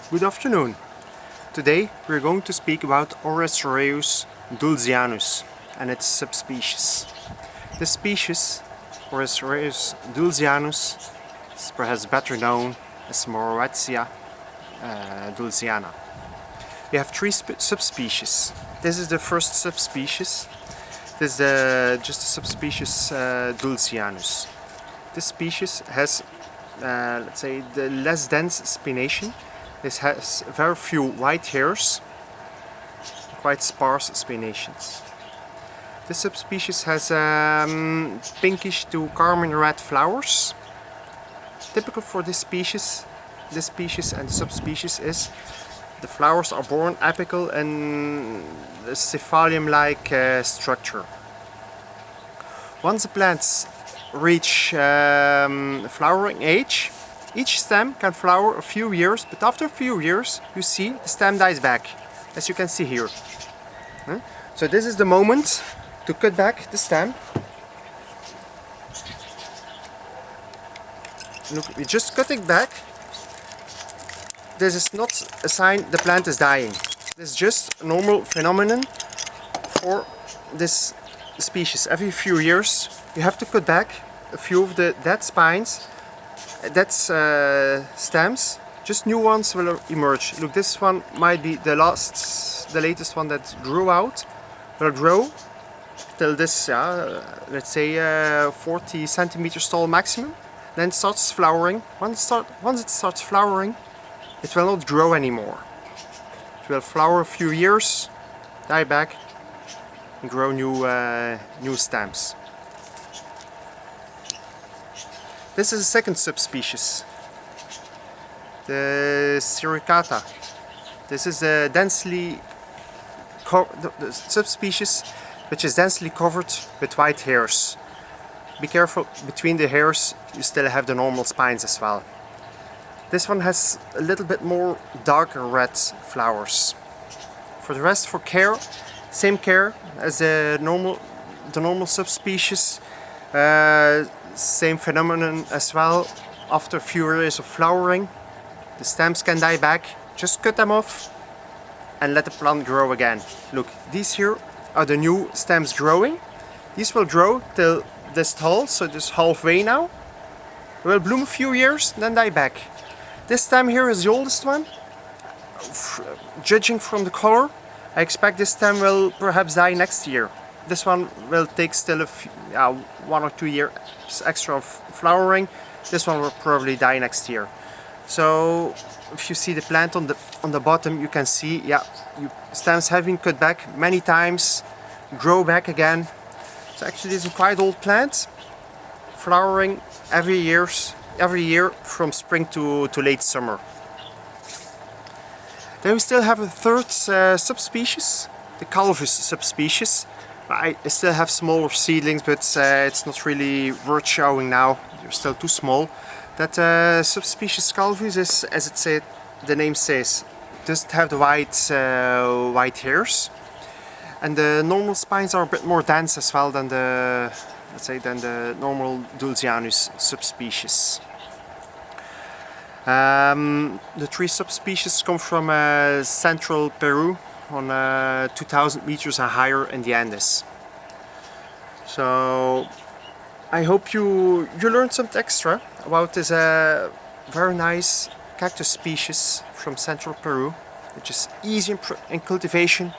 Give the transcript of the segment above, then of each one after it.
Good afternoon. Today we're going to speak about Oreocereus doelzianus and its subspecies. This species, Oreocereus doelzianus, is perhaps better known as Morawetzia doelziana. We have three subspecies. This is the first subspecies. This is just the subspecies doelzianus. This species has, let's say, the less dense spination. This has very few white hairs, quite sparse spinations. This subspecies has pinkish to carmine red flowers. Typical for this species and subspecies is the flowers are born apical and a cephalium-like structure. Once the plants reach flowering age, each stem can flower a few years, but after a few years you see the stem dies back, as you can see here. So this is the moment to cut back the stem. Look, we just cut it back. This is not a sign the plant is dying. This is just a normal phenomenon for this species. Every few years you have to cut back a few of the dead spines, dead stems. Just new ones will emerge. Look, this one might be the latest one that grew out. Will grow till this, let's say 40 centimeters tall maximum. Then it starts flowering. Once it starts flowering, it will not grow anymore. It will flower a few years, die back, and grow new stems. This is a second subspecies, the Sericata. This is a the subspecies which is densely covered with white hairs. Be careful, between the hairs you still have the normal spines as well. This one has a little bit more darker red flowers. For the rest, for care, same care as the normal subspecies. Same phenomenon as well. After a few years of flowering, the stems can die back. Just cut them off and let the plant grow again. Look, these here are the new stems growing. These will grow till this tall, so this halfway now. They will bloom a few years, then die back. This stem here is the oldest one. Judging from the color, I expect this stem will perhaps die next year. This one will take still a few, 1 or 2 years extra of flowering. This one will probably die next year. So if you see the plant on the bottom, you can see, stems have been cut back many times, grow back again. So actually this is a quite old plant, flowering every year from spring to late summer. Then we still have a third subspecies, the Calvus subspecies. I still have smaller seedlings, but it's not really worth showing now. They're still too small. That subspecies Calvus is, as the name says, doesn't have the white hairs, and the normal spines are a bit more dense as well than the normal doelzianus subspecies. The three subspecies come from central Peru, on 2000 meters and higher in the Andes. So I hope you learned something extra about this very nice cactus species from central Peru, which is easy in cultivation.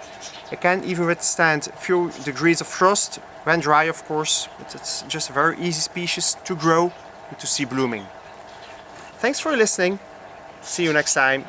It can even withstand a few degrees of frost when dry, of course, but it's just a very easy species to grow and to see blooming. Thanks for listening. See you next time.